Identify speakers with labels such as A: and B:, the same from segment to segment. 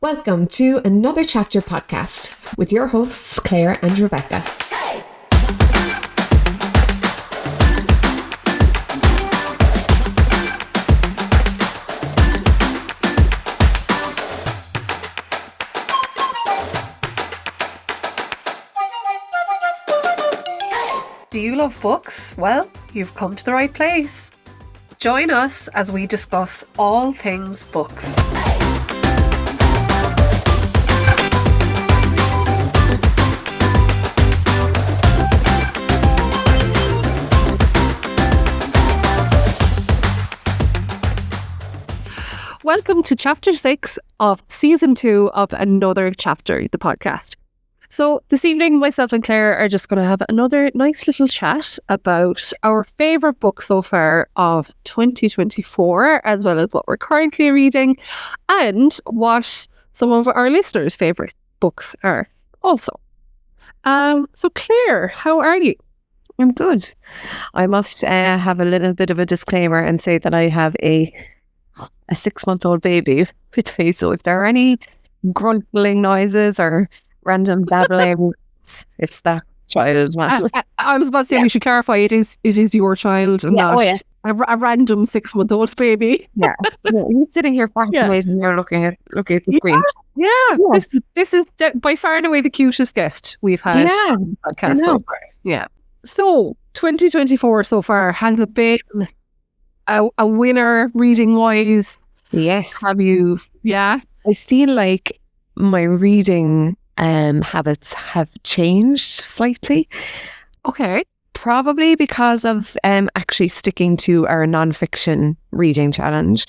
A: Welcome to another Chapter podcast with your hosts, Claire and Rebecca.
B: Do you love books? Well, you've come to the right place. Join us as we discuss all things books. Welcome to Chapter 6 of Season 2 of Another Chapter, the podcast. So this evening, myself and Claire are just going to have another nice little chat about our favourite book so far of 2024, as well as what we're currently reading, and what some of our listeners' favourite books are also. So Claire, how are you?
C: I'm good. I must have a little bit of a disclaimer and say that I have a 6-month-old baby with me, so if there are any gruntling noises or random babbling, it's that child.
B: I was about to say, we should clarify, it is your child and not a random 6-month-old baby.
C: Yeah. He's sitting here fascinated and you're looking at the screen.
B: Yeah. This is by far and away the cutest guest we've had on the podcast so far. Yeah. So 2024 so far, has it been a winner reading wise?
C: Yes.
B: Have you? Yeah.
C: I feel like my reading habits have changed slightly.
B: Okay.
C: Probably because of actually sticking to our non-fiction reading challenge,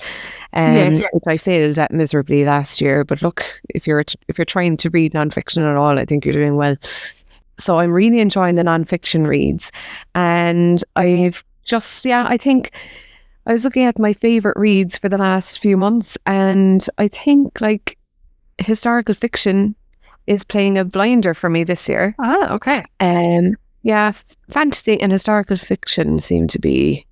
C: which I failed at miserably last year. But look, if you're trying to read non-fiction at all, I think you're doing well. So I'm really enjoying the non-fiction reads, and I've just I think I was looking at my favourite reads for the last few months, and I think like historical fiction is playing a blinder for me this year.
B: Ah, okay.
C: Fantasy and historical fiction seem to be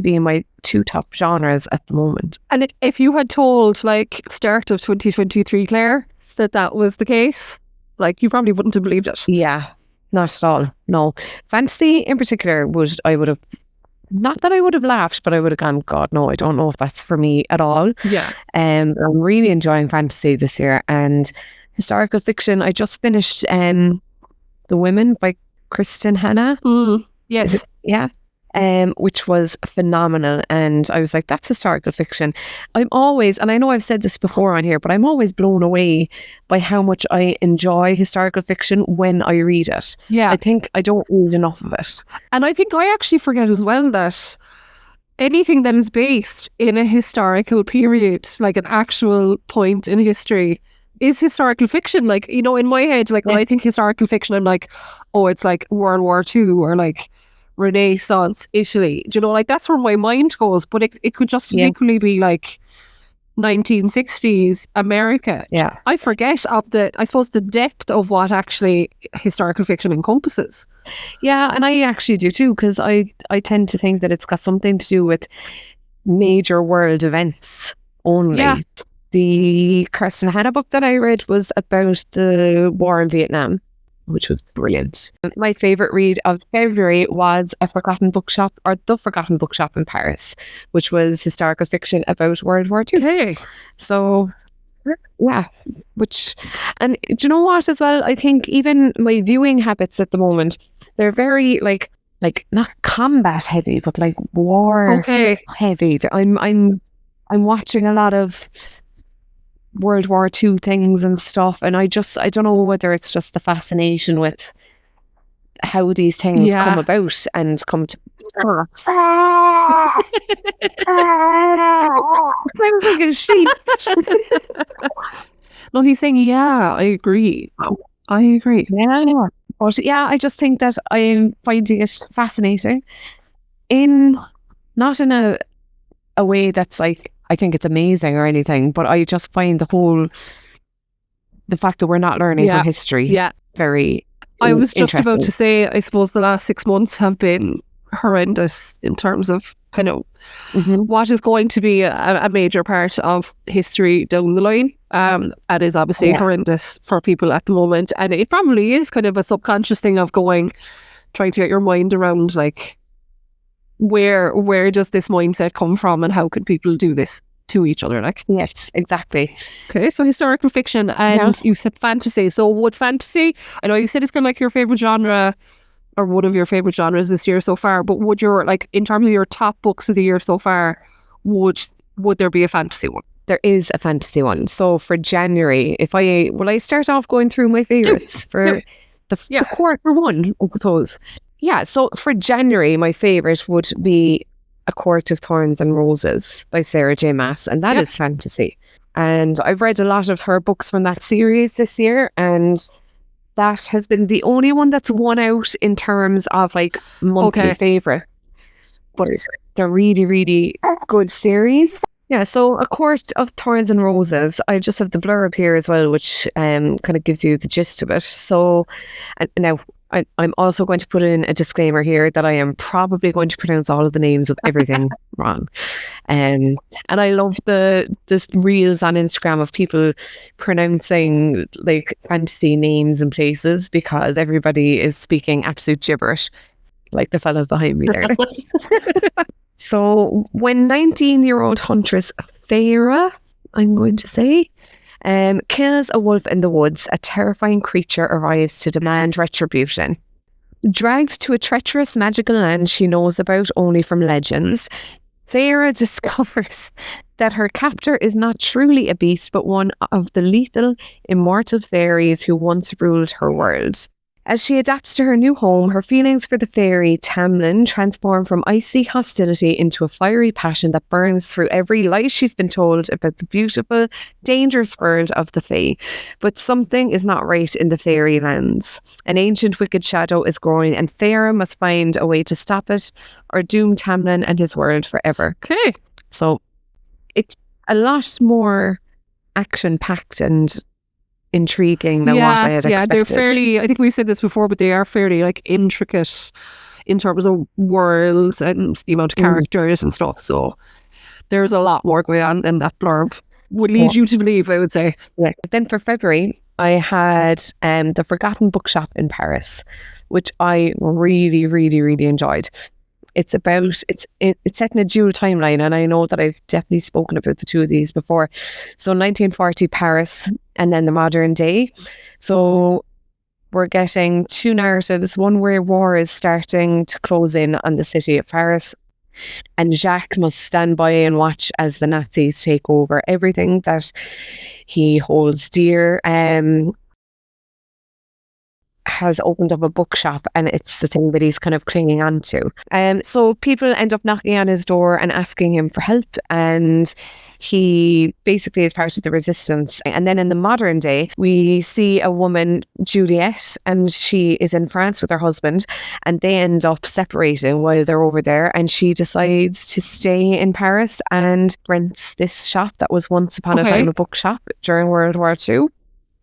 C: my two top genres at the moment.
B: And if you had told like start of 2023, Claire, that was the case, like you probably wouldn't have believed it.
C: Yeah, not at all. No, fantasy in particular I would have. Not that I would have laughed, but I would have gone, God, no, I don't know if that's for me at all.
B: Yeah.
C: I'm really enjoying fantasy this year. And historical fiction, I just finished The Women by Kristen Hanna.
B: Yes.
C: Yeah. Which was phenomenal. And I was like, that's historical fiction. I'm always, and I know I've said this before on here, but I'm always blown away by how much I enjoy historical fiction when I read it.
B: Yeah.
C: I think I don't read enough of it.
B: And I think I actually forget as well that anything that is based in a historical period, like an actual point in history, is historical fiction. Like, you know, in my head, like when I think historical fiction, I'm like, oh, it's like World War II or like Renaissance Italy. Do you know, like that's where my mind goes, but it could just as equally be like 1960s America.
C: Yeah.
B: I forget of the depth of what actually historical fiction encompasses.
C: Yeah, and I actually do too, because I tend to think that it's got something to do with major world events only.
B: Yeah.
C: The Kristen Hanna book that I read was about the war in Vietnam, which was brilliant. My favourite read of February was The Forgotten Bookshop in Paris, which was historical fiction about World War II.
B: Okay.
C: So, yeah, and do you know what as well? I think even my viewing habits at the moment, they're very like not combat heavy, but like war heavy. I'm watching a lot of World War II things and stuff, and I don't know whether it's just the fascination with how these things come about and come to pass. I'm like a sheep.
B: No, he's saying, yeah, I agree.
C: Yeah. But yeah, I just think that I'm finding it fascinating not in a way that's like, I think it's amazing or anything, but I just find the fact that we're not learning from history very
B: I was just about to say, I suppose the last 6 months have been horrendous in terms of kind of
C: Mhm.
B: what is going to be a major part of history down the line. That is obviously
C: Yeah.
B: horrendous for people at the moment, and it probably is kind of a subconscious thing of trying to get your mind around like where does this mindset come from, and how could people do this to each other, like.
C: Yes, exactly.
B: Okay, so historical fiction, and you said fantasy. So would fantasy, I know you said it's kind of like your favorite genre, or one of your favorite genres this year so far, but would your, like, in terms of your top books of the year so far, would there be a fantasy one?
C: There is a fantasy one. So for January, will I start off going through my favourites for the quarter one, I suppose. Yeah, so for January, my favourite would be A Court of Thorns and Roses by Sarah J Maas, and that is fantasy. And I've read a lot of her books from that series this year, and that has been the only one that's won out in terms of like monthly favourite. But they're really, really good series. Yeah, so A Court of Thorns and Roses, I just have the blurb here as well, which kind of gives you the gist of it. So, and now I'm also going to put in a disclaimer here that I am probably going to pronounce all of the names of everything wrong. And I love the reels on Instagram of people pronouncing like fantasy names and places, because everybody is speaking absolute gibberish, like the fellow behind me there. So when 19-year-old huntress Feyre, I'm going to say, kills a wolf in the woods, a terrifying creature arrives to demand retribution. Dragged to a treacherous magical land she knows about only from legends, Feyre discovers that her captor is not truly a beast, but one of the lethal, immortal fairies who once ruled her world. As she adapts to her new home, her feelings for the fairy Tamlin transform from icy hostility into a fiery passion that burns through every lie she's been told about the beautiful, dangerous world of the Fae. But something is not right in the fairy lands. An ancient wicked shadow is growing, and Feyre must find a way to stop it or doom Tamlin and his world forever.
B: Okay.
C: So it's a lot more action-packed and intriguing than what I had expected.
B: Yeah, they're fairly, I think we've said this before, but they are fairly like intricate in terms of worlds and the amount of characters and stuff. So there's a lot more going on than that blurb would lead you to believe, I would say.
C: Yeah. Then for February, I had The Forgotten Bookshop in Paris, which I really, really, really enjoyed. It's set in a dual timeline, and I know that I've definitely spoken about the two of these before. So 1940 Paris, and then the modern day. So we're getting two narratives, one where war is starting to close in on the city of Paris, and Jacques must stand by and watch as the Nazis take over everything that he holds dear. Has opened up a bookshop, and it's the thing that he's kind of clinging on to. So people end up knocking on his door and asking him for help, and he basically is part of the resistance. And then in the modern day, we see a woman, Juliette, and she is in France with her husband, and they end up separating while they're over there, and she decides to stay in Paris and rents this shop that was once upon a time a bookshop during World War II.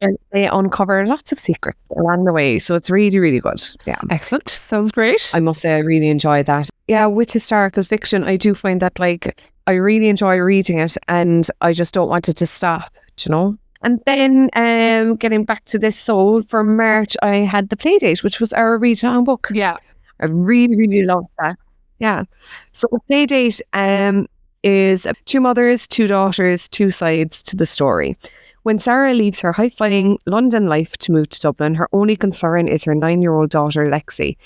C: And they uncover lots of secrets along the way. So it's really, really good. Yeah.
B: Excellent. Sounds great.
C: I must say I really enjoy that. Yeah, with historical fiction, I do find that like I really enjoy reading it, and I just don't want it to stop, you know? And then getting back to this, so for March, I had The Playdate, which was our read-along book.
B: Yeah.
C: I really, really loved that. Yeah. So The Playdate is two mothers, two daughters, two sides to the story. When Sarah leaves her high-flying London life to move to Dublin, her only concern is her 9-year-old daughter, Lexi.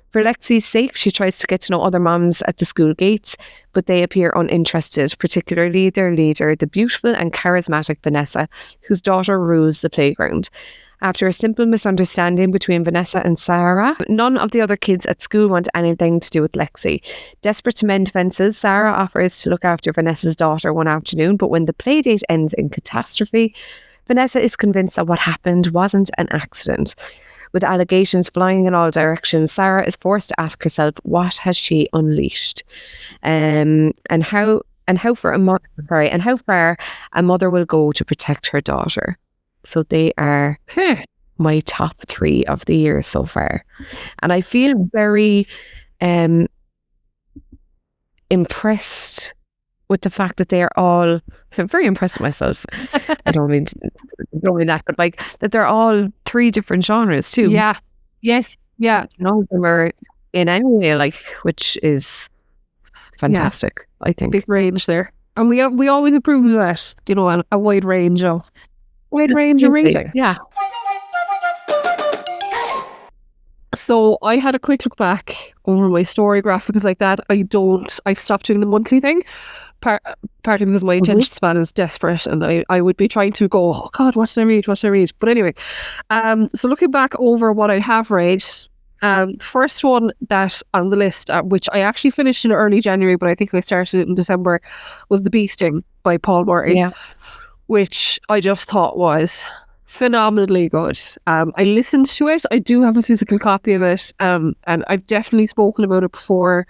C: For Lexi's sake, she tries to get to know other mums at the school gates, but they appear uninterested, particularly their leader, the beautiful and charismatic Vanessa, whose daughter rules the playground. After a simple misunderstanding between Vanessa and Sarah, none of the other kids at school want anything to do with Lexi. Desperate to mend fences, Sarah offers to look after Vanessa's daughter one afternoon, but when the playdate ends in catastrophe, Vanessa is convinced that what happened wasn't an accident. With allegations flying in all directions, Sarah is forced to ask herself, what has she unleashed? And how far a mother will go to protect her daughter. So they are my top 3 of the year so far. And I feel very impressed with the fact that they are all, I'm very impressed with myself. I don't mean that, but like that they're all 3 different genres too.
B: Yeah. Yes. Yeah.
C: None of them are in any way like, which is fantastic, I think.
B: Big range there. And we always approve of that, you know, a wide range of reading.
C: Yeah.
B: So I had a quick look back over my story graph because like that, I've stopped doing the monthly thing. Partly because my attention span is desperate and I would be trying to go, oh God, what should I read? But anyway, so looking back over what I have read, first one that on the list, which I actually finished in early January, but I think I started it in December, was The Bee Sting by Paul Murray, which I just thought was phenomenally good. I listened to it. I do have a physical copy of it, and I've definitely spoken about it before.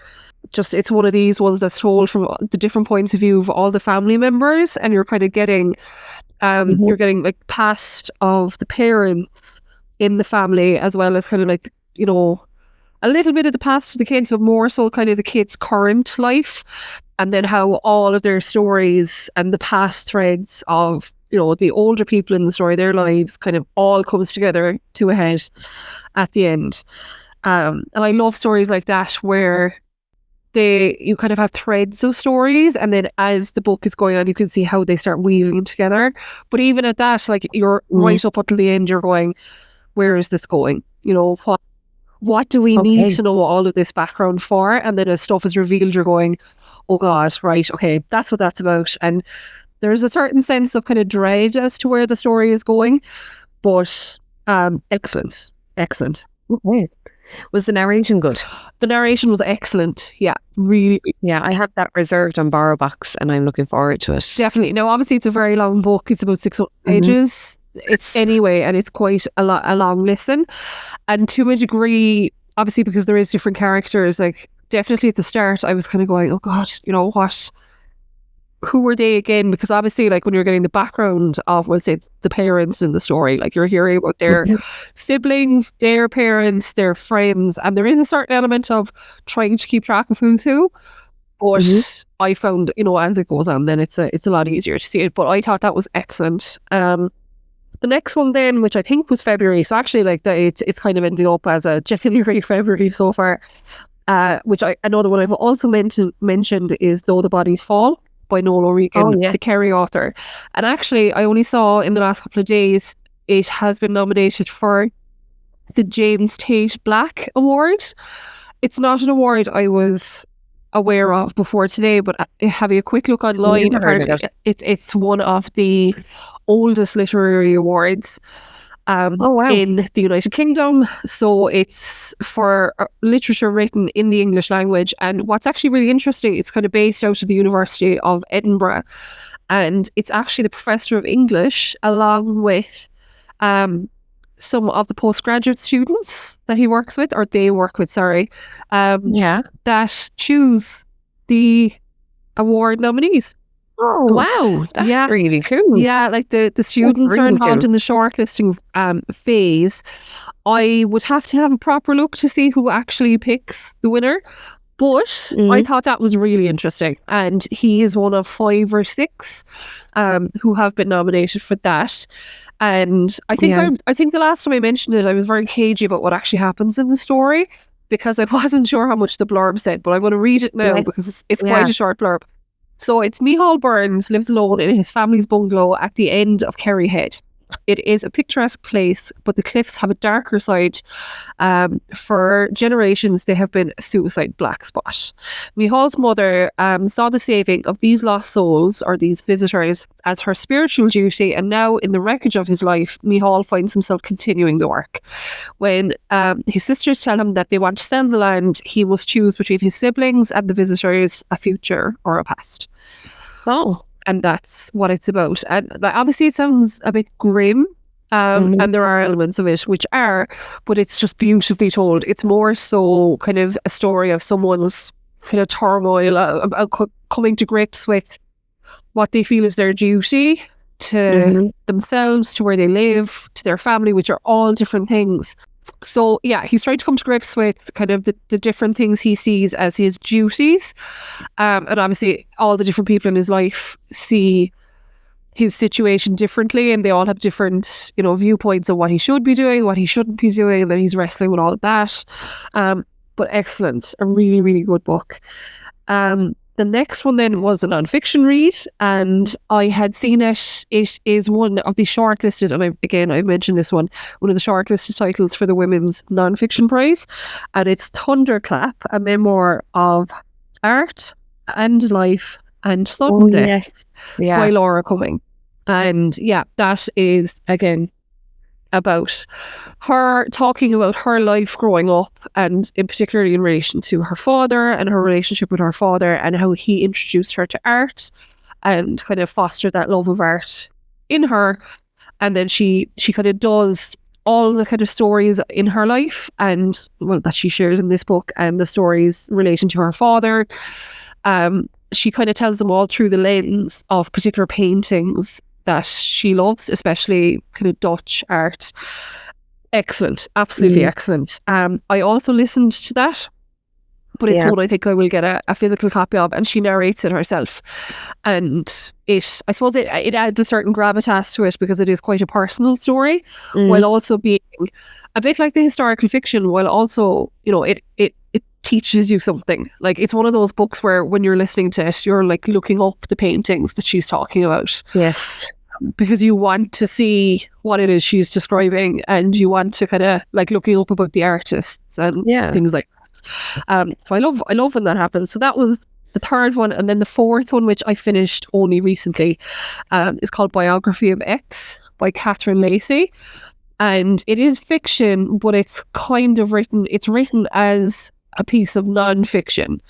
B: Just it's one of these ones that's told from the different points of view of all the family members, and you're kind of getting you're getting like past of the parents in the family, as well as kind of like, you know, a little bit of the past of the kids, but more so kind of the kids' current life, and then how all of their stories and the past threads of, you know, the older people in the story, their lives kind of all comes together to a head at the end. And I love stories like that where you kind of have threads of stories, and then as the book is going on, you can see how they start weaving together. But even at that, like you're right up until the end, you're going, where is this going? You know, what do we need to know all of this background for? And then as stuff is revealed, you're going, oh God, right, okay, that's what that's about. And there's a certain sense of kind of dread as to where the story is going, but excellent.
C: Okay. Was the narration good?
B: The narration was excellent. Yeah, really.
C: Yeah, I have that reserved on BorrowBox and I'm looking forward to it.
B: Definitely. Now, obviously, it's a very long book. It's about 600 pages. It's anyway, and it's quite a long listen. And to a degree, obviously, because there is different characters, like definitely at the start, I was kind of going, oh God, you know what? Who were they again? Because obviously, like when you're getting the background of, we'll say, the parents in the story, like you're hearing about their siblings, their parents, their friends, and there is a certain element of trying to keep track of who's who. But I found, you know, as it goes on, then it's a lot easier to see it. But I thought that was excellent. The next one then, which I think was February, so actually like it's kind of ending up as a January, February so far. Which another one I've also mentioned is Though the Bodies Fall by Noel O'Regan, the Kerry author. And actually, I only saw in the last couple of days, it has been nominated for the James Tate Black Award. It's not an award I was aware of before today, but having a quick look online, it's one of the oldest literary awards in the United Kingdom. So it's for literature written in the English language. And what's actually really interesting, it's kind of based out of the University of Edinburgh. And it's actually the professor of English, along with some of the postgraduate students that he works with, or they work with, that choose the award nominees.
C: Oh, wow. That's really cool.
B: Yeah, like the students are involved in the shortlisting phase. I would have to have a proper look to see who actually picks the winner. But I thought that was really interesting. And he is one of 5 or 6 who have been nominated for that. And I think I think the last time I mentioned it, I was very cagey about what actually happens in the story because I wasn't sure how much the blurb said. But I'm going to read it now because it's quite a short blurb. So it's Micheál Burns lives alone in his family's bungalow at the end of Kerry Head. It is a picturesque place, but the cliffs have a darker side. For generations, they have been a suicide black spot. Micheál's mother saw the saving of these lost souls, or these visitors, as her spiritual duty, and now in the wreckage of his life, Micheál finds himself continuing the work. When his sisters tell him that they want to sell the land, he must choose between his siblings and the visitors, a future or a past.
C: Oh.
B: And that's what it's about. And like, obviously it sounds a bit grim, and there are elements of it which are, but it's just beautifully told. It's more so kind of a story of someone's kind of turmoil, about coming to grips with what they feel is their duty to themselves, to where they live, to their family, which are all different things So yeah, he's trying to come to grips with kind of the different things he sees as his duties. And obviously all the different people in his life see his situation differently, and they all have different, viewpoints of what he should be doing, what he shouldn't be doing, and then he's wrestling with all of that. But excellent. A really, really good book. The next one then was a non-fiction read, and I had seen it. It is one of the shortlisted, and I mentioned this one of the shortlisted titles for the Women's Non-Fiction Prize, and it's Thunderclap, a memoir of art and life and sudden death by Laura Cumming. And yeah, that is, again, about her talking about her life growing up, and in particularly in relation to her father and her relationship with her father, and how he introduced her to art and kind of fostered that love of art in her. And then she kind of does all the kind of stories in her life, and that she shares in this book, and the stories relating to her father. She kind of tells them all through the lens of particular paintings that she loves, especially kind of Dutch art. Excellent, absolutely excellent. I also listened to that, but it's one I think I will get a physical copy of, and she narrates it herself. And I suppose it adds a certain gravitas to it, because it is quite a personal story, while also being a bit like the historical fiction, while also, it teaches you something. Like, it's one of those books where when you're listening to it, you're like looking up the paintings that she's talking about.
C: Yes.
B: Because you want to see what it is she's describing, and you want to kind of like looking up about the artists and things like that. So I love when that happens. So that was the third one. And then the fourth one, which I finished only recently, is called Biography of X by Catherine Lacey. And it is fiction, but it's kind of written as a piece of non-fiction.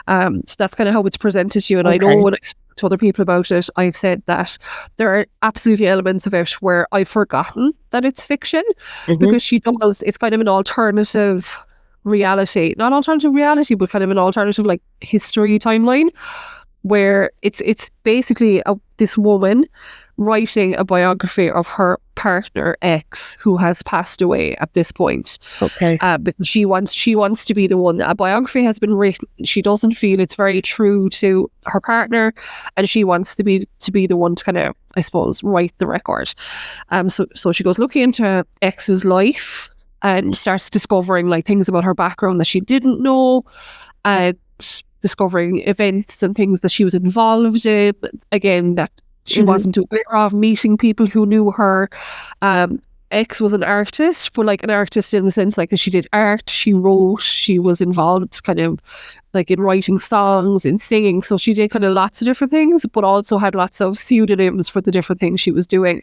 B: So that's kind of how it's presented to you. And I know when I speak to other people about it, I've said that there are absolutely elements of it where I've forgotten that it's fiction, because she does, it's kind of an alternative reality, not alternative reality, but kind of an alternative like history timeline, where it's basically this woman writing a biography of her partner X, who has passed away at this point. Because she wants to be the one. A biography has been written. She doesn't feel it's very true to her partner, and she wants to be the one to kind of, I suppose, write the record. So she goes looking into X's life and starts discovering like things about her background that she didn't know, and discovering events and things that she was involved in. Again, that she wasn't aware of, meeting people who knew her. X was an artist, but like an artist in the sense like that she did art, she wrote, she was involved kind of like in writing songs, in singing. So she did kind of lots of different things, but also had lots of pseudonyms for the different things she was doing.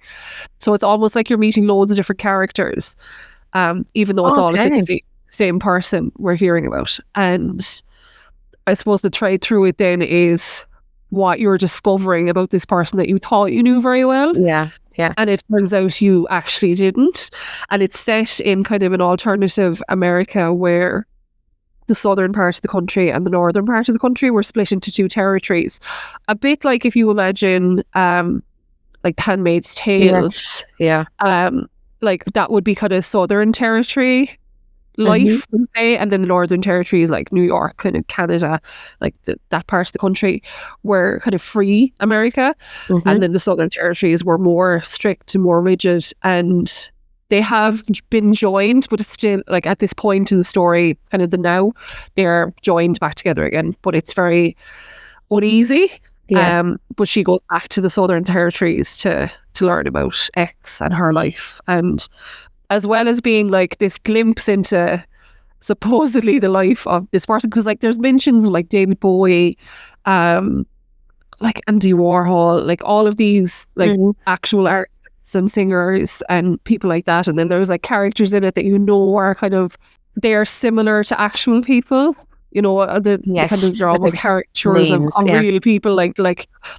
B: So it's almost like you're meeting loads of different characters, even though it's all essentially the same person we're hearing about. And I suppose the thread through it then is what you're discovering about this person that you thought you knew very well.
C: Yeah.
B: And it turns out you actually didn't. And it's set in kind of an alternative America where the southern part of the country and the northern part of the country were split into two territories. A bit like if you imagine like Handmaid's Tale.
C: Yes. Yeah.
B: Like that would be kind of southern territory life, would say, and then the northern territory is like New York, kind of Canada, like that part of the country were kind of free America, and then the southern territories were more strict and more rigid, and they have been joined, but it's still like at this point in the story, kind of the now, they're joined back together again, but it's very uneasy. But she goes back to the southern territories to learn about X and her life, and as well as being like this glimpse into supposedly the life of this person, because like there's mentions of like David Bowie, like Andy Warhol, like all of these like actual artists and singers and people like that, and then there's like characters in it that are kind of, they're similar to actual people. You know, the kind of, they're almost caricatures of real people, like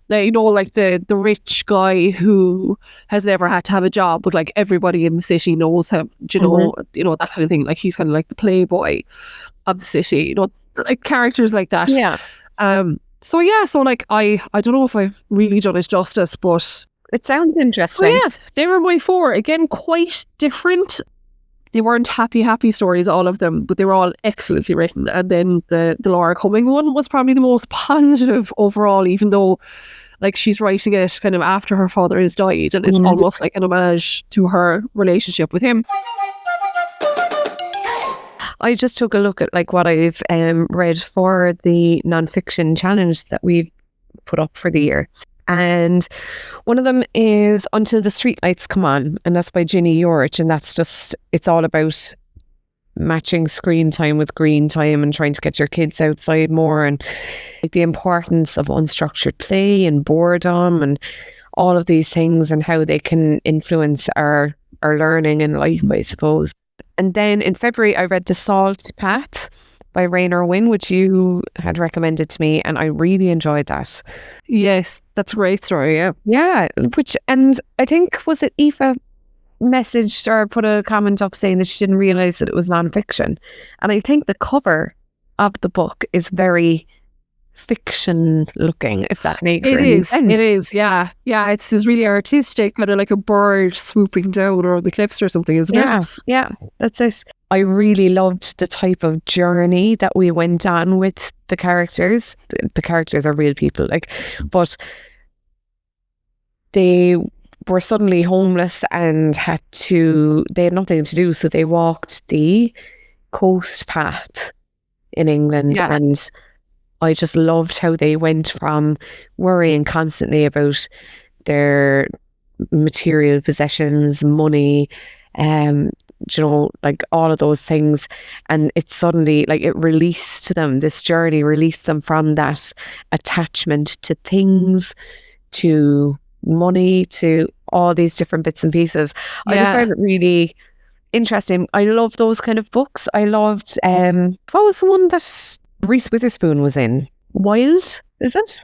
B: you know, like the rich guy who has never had to have a job, but like everybody in the city knows him. Do you know, that kind of thing. Like he's kind of like the playboy of the city. You know, like characters like that.
C: Yeah.
B: So like I don't know if I've really done it justice, but
C: it sounds interesting.
B: They were my four. Again, quite different. they weren't happy stories, all of them, but they were all excellently written. And then the Laura Cumming one was probably the most positive overall, even though like she's writing it kind of after her father has died, and it's almost like an homage to her relationship with him.
C: I just took a look at like what I've read for the nonfiction challenge that we've put up for the year. And one of them is Until the Streetlights Come On, and that's by Ginny Yorich, and that's just, it's all about matching screen time with green time and trying to get your kids outside more, and like the importance of unstructured play and boredom and all of these things and how they can influence our learning in life, I suppose. And then in February I read The Salt Path by Raynor Winn, which you had recommended to me, and I really enjoyed that.
B: Yes, that's a great story, yeah.
C: Yeah, and I think, was it Aoife messaged or put a comment up saying that she didn't realise that it was non-fiction. And I think the cover of the book is very fiction looking, if that makes sense.
B: It is, yeah. Yeah, it's really artistic, kind of like a bird swooping down over the cliffs or something, isn't it?
C: Yeah, that's it. I really loved the type of journey that we went on with the characters. The characters are real people, but they were suddenly homeless and they had nothing to do, so they walked the coast path in England. Yeah. And I just loved how they went from worrying constantly about their material possessions, money, like all of those things, and it suddenly, like, it released them, this journey released them from that attachment to things, to money, to all these different bits and pieces. Yeah. I just found it really interesting. I love those kind of books. I loved what was the one that Reese Witherspoon was in? Wild, is it?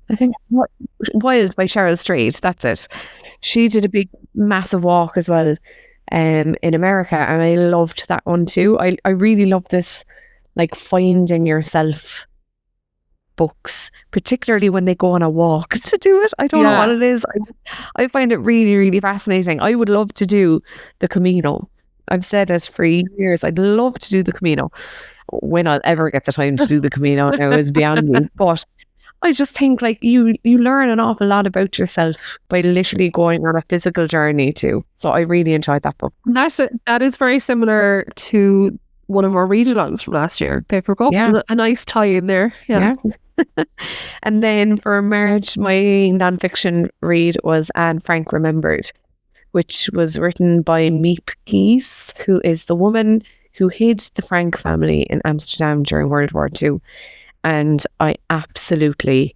C: I think Wild by Cheryl Strayed, that's it. She did a big massive walk as well in America, and I loved that one too. I really love this, like, finding yourself books, particularly when they go on a walk to do it. I don't know what it is. I find it really, really fascinating. I would love to do the Camino. I've said it for years. I'd love to do the Camino. When I'll ever get the time to do the Camino now is beyond me. But I just think, like, you learn an awful lot about yourself by literally going on a physical journey too. So I really enjoyed that book.
B: That is very similar to one of our read-alongs from last year, Paper Cups. Yeah. A nice tie in there. Yeah.
C: And then for March, my nonfiction read was Anne Frank Remembered, which was written by Miep Gies, who is the woman who hid the Frank family in Amsterdam during World War II. And I absolutely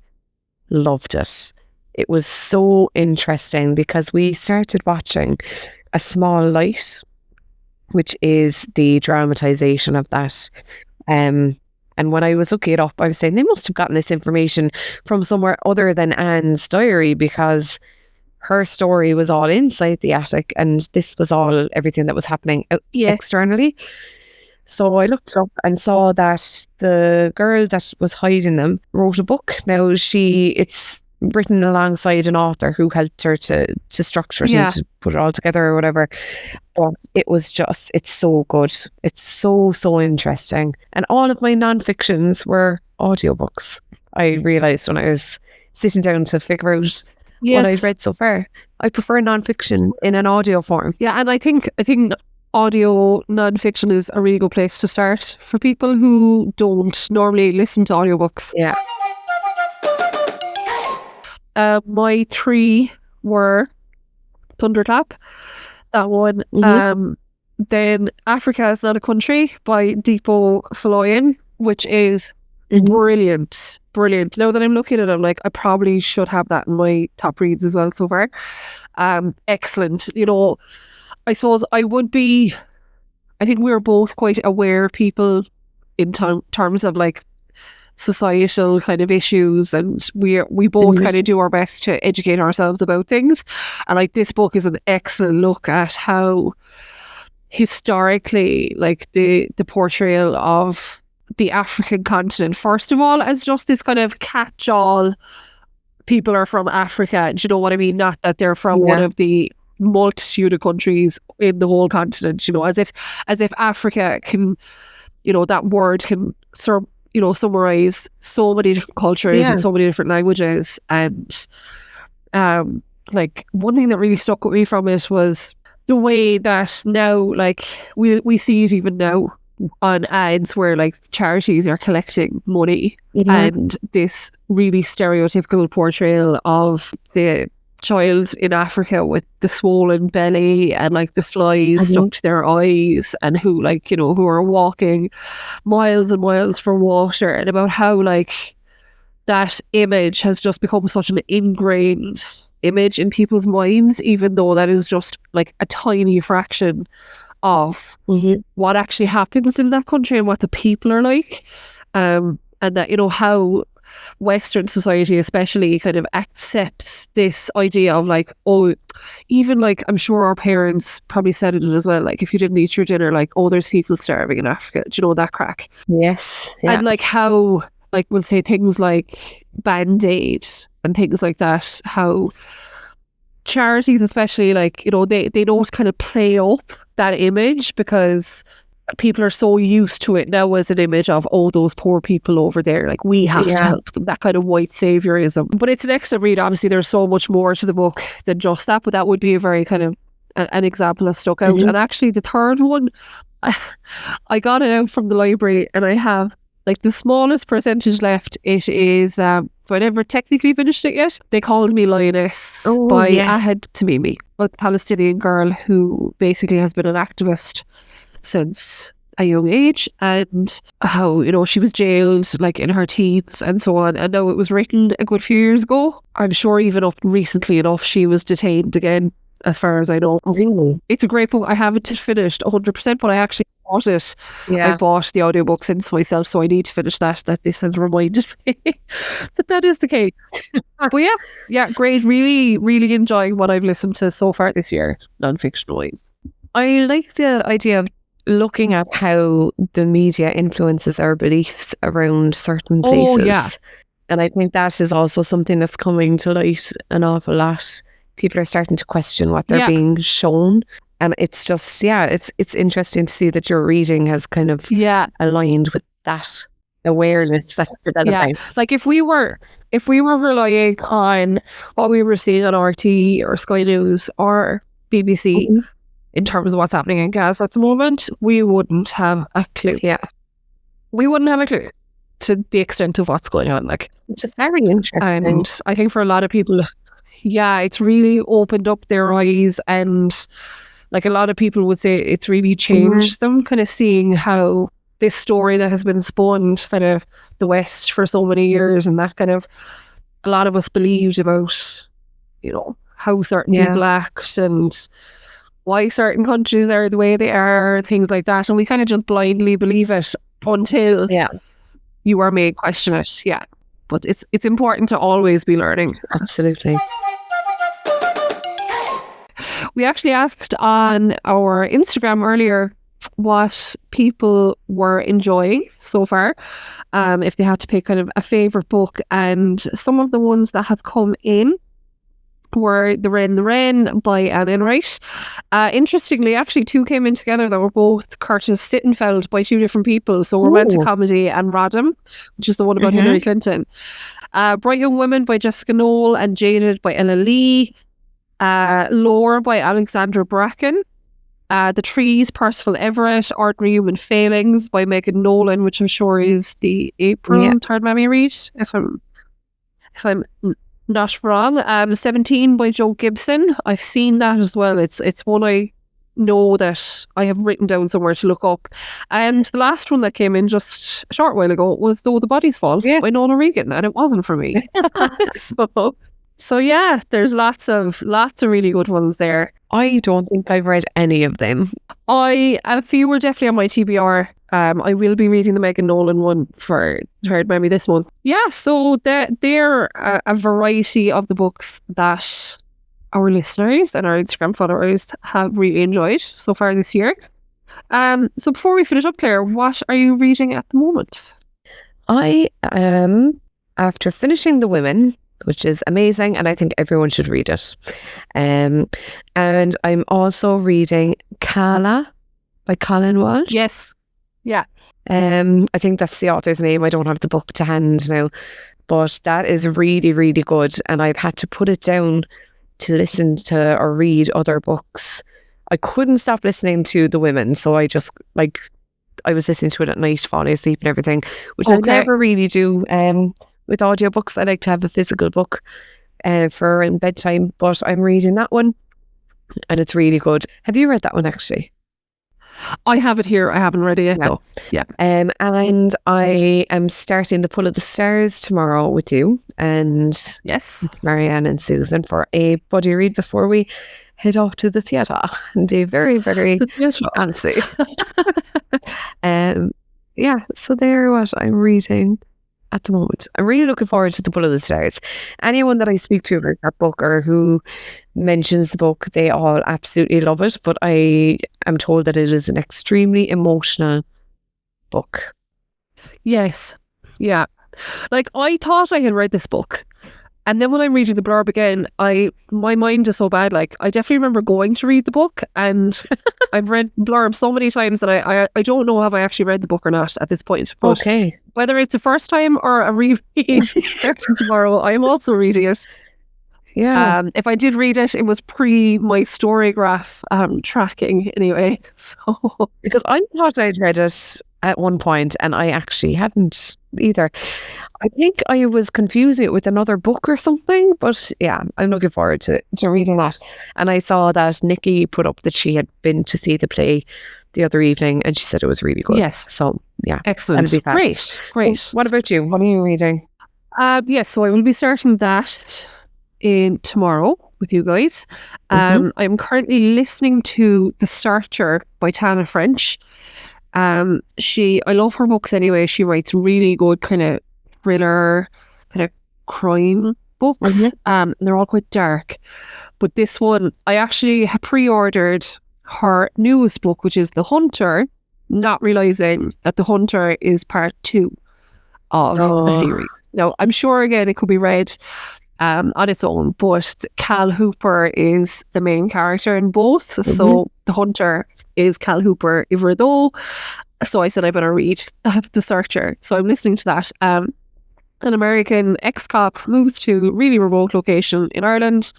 C: loved it. It was so interesting because we started watching A Small Light, which is the dramatisation of that. And when I was looking it up, I was saying they must have gotten this information from somewhere other than Anne's diary, because her story was all inside the attic and this was all everything that was happening externally. So I looked up and saw that the girl that was hiding them wrote a book. Now it's written alongside an author who helped her to structure it and to put it all together or whatever. But it's so good. It's so, so interesting. And all of my non-fictions were audiobooks. I realised when I was sitting down to figure out what I've read so far. I prefer non-fiction in an audio form.
B: Yeah, and I think audio non-fiction is a really good place to start for people who don't normally listen to audiobooks.
C: Yeah.
B: My 3 were Thunderclap, that one. Mm-hmm. Then Africa Is Not a Country by Deepo Faloyan, which is brilliant. Now that I'm looking at it, I'm like, I probably should have that in my top reads as well so far. Excellent. I suppose I think we're both quite aware people in terms of, like, societal kind of issues, and we both kind of do our best to educate ourselves about things. And, like, this book is an excellent look at how historically, like, the portrayal of the African continent, first of all, as just this kind of catch-all, people are from Africa, do you know what I mean? Not that they're from one of the multitude of countries in the whole continent, you know, as if Africa can, you know, that word can summarize so many different cultures and so many different languages. And like one thing that really stuck with me from it was the way that now, like we see it even now on ads where like charities are collecting money, and this really stereotypical portrayal of the child in Africa with the swollen belly and like the flies stuck to their eyes, and who, like, you know, who are walking miles and miles for water, and about how like that image has just become such an ingrained image in people's minds, even though that is just like a tiny fraction of what actually happens in that country and what the people are like, and that, you know, how Western society especially kind of accepts this idea of like, oh, even like, I'm sure our parents probably said it as well, like if you didn't eat your dinner, like, oh, there's people starving in Africa, do you know that crack?
C: Yes.
B: And like how, like, we'll say things like Band-Aid and things like that, how charities especially, like, you know, they don't kind of play up that image because people are so used to it now as an image of, oh, those poor people over there, like we have to help them, that kind of white saviorism. But it's an excellent read. Obviously there's so much more to the book than just that, but that would be a very kind of an example that stuck out. And actually the third one, I got it out from the library, and I have like the smallest percentage left. It is so I never technically finished it yet. They Called Me Lioness by Ahed Tamimi, a Palestinian girl who basically has been an activist since a young age, and how, you know, she was jailed like in her teens and so on, and now it was written a good few years ago. I'm sure even up recently enough she was detained again, as far as I know. It's a great book. I haven't finished 100%, but I actually bought it. I bought the audiobook since myself, so I need to finish that this has reminded me that is the case. But yeah, great. Really, really enjoying what I've listened to so far this year, non-fiction wise.
C: I like the idea of looking at how the media influences our beliefs around certain places. And I think that is also something that's coming to light an awful lot. People are starting to question what they're being shown. And it's just, it's interesting to see that your reading has kind of aligned with that awareness that's developing.
B: Like if we were relying on what we were seeing on RT or Sky News or BBC in terms of what's happening in Gaza at the moment, we wouldn't have a clue. We wouldn't have a clue to the extent of what's going on. Like,
C: which is very interesting.
B: And I think for a lot of people, it's really opened up their eyes, and like a lot of people would say it's really changed them, kind of seeing how this story that has been spun kind of the West for so many years, and that kind of a lot of us believed about, you know, how certain people act and why certain countries are the way they are, things like that, and we kind of just blindly believe it until you are made question it. But it's important to always be learning.
C: Absolutely.
B: We actually asked on our Instagram earlier what people were enjoying so far, if they had to pick kind of a favourite book, and some of the ones that have come in were The Wren by Anne Enright. Interestingly, actually two came in together that were both Curtis Sittenfeld by two different people, so Romantic Comedy and Radham, which is the one about Hillary Clinton. Bright Young Women by Jessica Knoll and Jaded by Ella Lee. Lore by Alexandra Bracken. The Trees, Percival Everett. Ordinary Human Failings by Megan Nolan, which I'm sure is the April Third Mammy read, if I'm not wrong. 17 by Joe Gibson. I've seen that as well. It's one I know that I have written down somewhere to look up. And the last one that came in just a short while ago was Though the Bodies Fall by Nola Regan, and it wasn't for me. So yeah, there's lots of really good ones there.
C: I don't think I've read any of them.
B: A few were definitely on my TBR. I will be reading the Megan Nolan one for Third Mammy this month. Yeah, so they're a variety of the books that our listeners and our Instagram followers have really enjoyed so far this year. So before we finish up, Claire, what are you reading at the moment?
C: I am, after finishing The Women, which is amazing, and I think everyone should read it. And I'm also reading Kala by Colin Walsh.
B: Yes. Yeah.
C: I think that's the author's name. I don't have the book to hand now, but that is really, really good. And I've had to put it down to listen to or read other books. I couldn't stop listening to The Women, so I just I was listening to it at night, falling asleep and everything, which I never really do. With audiobooks, I like to have a physical book for around bedtime, but I'm reading that one and it's really good. Have you read that one actually?
B: I have it here. I haven't read it yet though. Yeah.
C: And I am starting The Pull of the Stars tomorrow with you and
B: yes,
C: Marianne and Susan for a buddy read before we head off to the theatre and be very, very fancy. Yeah, so they're what I'm reading at the moment. I'm really looking forward to The Pull of the Stars. Anyone that I speak to about that book or who mentions the book, they all absolutely love it, but I am told that it is an extremely emotional book.
B: Yes. Yeah. Like, I thought I had read this book, and then when I'm reading the blurb again, my mind is so bad. Like, I definitely remember going to read the book, and I've read blurb so many times that I don't know have I actually read the book or not at this point. But whether it's the first time or a reread starting tomorrow, I am also reading it.
C: Yeah.
B: If I did read it, it was pre my Storygraph tracking anyway. So
C: because I thought I'd read it at one point and I actually hadn't either. I think I was confusing it with another book or something, but yeah, I'm looking forward to reading that. And I saw that Nikki put up that she had been to see the play the other evening and she said it was really good.
B: Yes.
C: So yeah.
B: Excellent. Great.
C: What about you? What are you reading?
B: Yes, so I will be starting that in tomorrow with you guys. I'm currently listening to The Starter by Tana French. I love her books anyway. She writes really good kind of thriller, kind of crime books. They're all quite dark. But this one, I actually have pre-ordered her newest book, which is The Hunter, not realising that The Hunter is part 2 of a series. Now, I'm sure, again, it could be read on its own, but Cal Hooper is the main character in both. So The Hunter is Cal Hooper, even though. So I said I better read The Searcher. So I'm listening to that. An American ex-cop moves to a really remote location in Ireland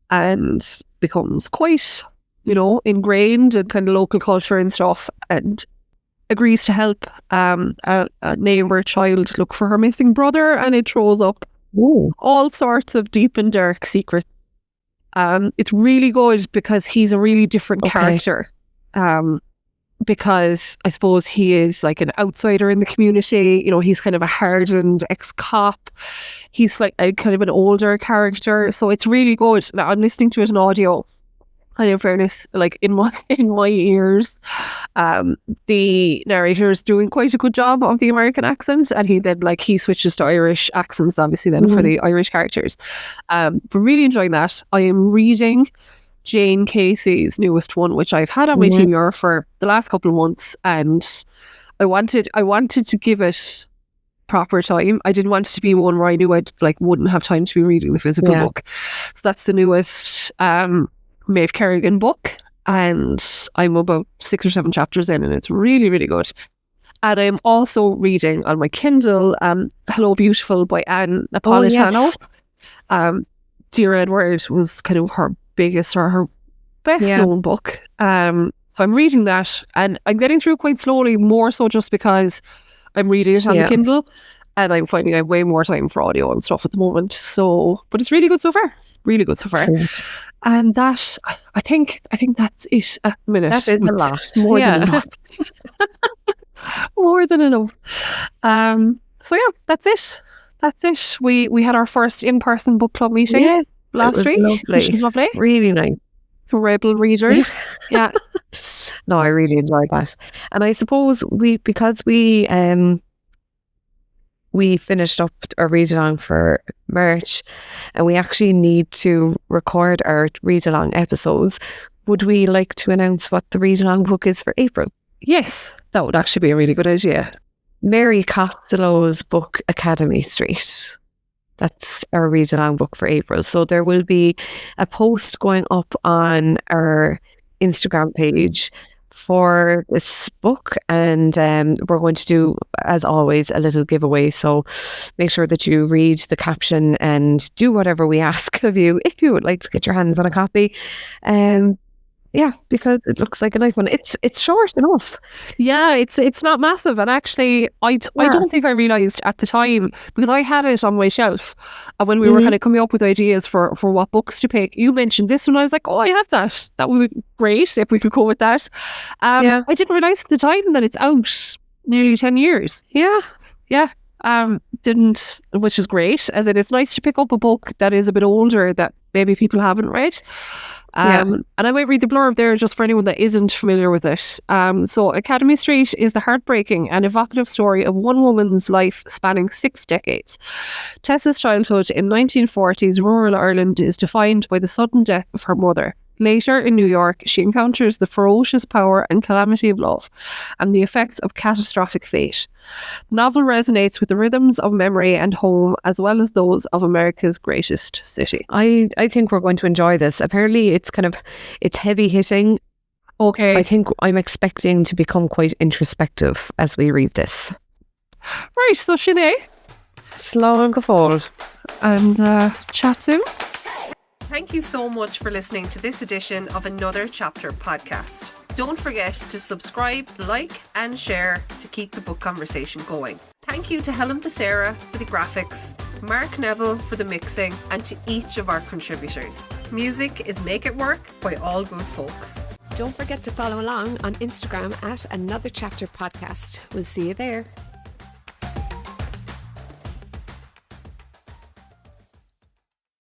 B: and becomes quite, ingrained in kind of local culture and stuff, and agrees to help a neighbour child look for her missing brother, and it throws up all sorts of deep and dark secrets. It's really good because he's a really different character. Because I suppose he is like an outsider in the community. He's kind of a hardened ex-cop. He's like a kind of an older character. So it's really good. Now, I'm listening to it in audio. And in fairness, like in my ears, the narrator is doing quite a good job of the American accent, and he switches to Irish accents, obviously, then for the Irish characters. But really enjoying that. I am reading Jane Casey's newest one, which I've had on my TBR for the last couple of months, and I wanted to give it proper time. I didn't want it to be one where I knew wouldn't have time to be reading the physical book. So that's the newest Maeve Kerrigan book, and I'm about 6 or 7 chapters in, and it's really, really good. And I'm also reading on my Kindle Hello Beautiful by Anne Napolitano. Dear Edward was kind of her biggest or her best known book. So I'm reading that, and I'm getting through quite slowly, more so just because I'm reading it on the Kindle, and I'm finding I have way more time for audio and stuff at the moment. So, but it's really good so far. Really good so far. And that, I think that's it at the minute.
C: That is the last.
B: More than enough. More than enough. So yeah, that's it. That's it. We had our first in-person book club meeting last week, which was lovely.
C: Really nice.
B: For Rebel readers. Yeah.
C: No, I really enjoyed that. And I suppose because we finished up our read-along for March, and we actually need to record our read-along episodes, would we like to announce what the read-along book is for April?
B: Yes, that would actually be a really good idea.
C: Mary Costello's book, Academy Street. That's our read along book for April. So there will be a post going up on our Instagram page for this book, and we're going to do, as always, a little giveaway. So make sure that you read the caption and do whatever we ask of you if you would like to get your hands on a copy. Yeah, because it looks like a nice one. It's short enough.
B: Yeah, it's not massive, and actually, I don't think I realised at the time, because I had it on my shelf, and when we were kind of coming up with ideas for what books to pick, you mentioned this one. I was like, oh, I have that. That would be great if we could go with that. I didn't realise at the time that it's out nearly 10 years.
C: Yeah.
B: Didn't, which is great. As it's nice to pick up a book that is a bit older that maybe people haven't read. And I might read the blurb there just for anyone that isn't familiar with it. So Academy Street is the heartbreaking and evocative story of one woman's life spanning 6 decades. Tessa's childhood in 1940s rural Ireland is defined by the sudden death of her mother. Later in New York, she encounters the ferocious power and calamity of love and the effects of catastrophic fate. The novel resonates with the rhythms of memory and home, as well as those of America's greatest city.
C: I think we're going to enjoy this. Apparently it's heavy hitting.
B: Okay.
C: I think I'm expecting to become quite introspective as we read this.
B: Right, so Sinead,
C: Slán go fóill.
B: And chat soon.
A: Thank you so much for listening to this edition of Another Chapter podcast. Don't forget to subscribe, like and share to keep the book conversation going. Thank you to Helen Becerra for the graphics, Mark Neville for the mixing, and to each of our contributors. Music is Make It Work by All Good Folks. Don't forget to follow along on Instagram at Another Chapter podcast. We'll see you there.